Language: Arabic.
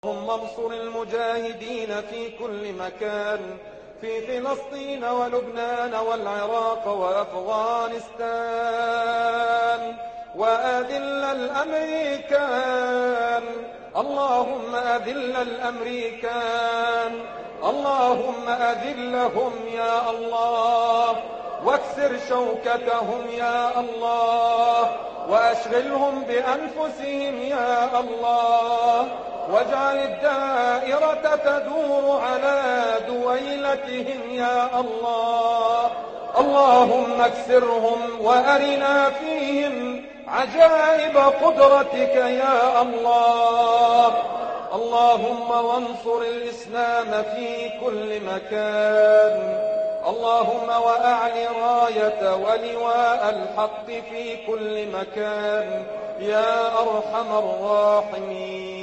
اللهم انصر المجاهدين في كل مكان، في فلسطين ولبنان والعراق وأفغانستان، وأذل الأمريكان. اللهم أذل الأمريكان، اللهم أذلهم يا الله، واكسر شوكتهم يا الله، وأشغلهم بأنفسهم يا الله، واجعل الدائرة تدور على دويلتهم يا الله. اللهم اكسرهم وأرنا فيهم عجائب قدرتك يا الله. اللهم وانصر الإسلام في كل مكان، اللهم وأعل راية ولواء الحق في كل مكان يا أرحم الراحمين.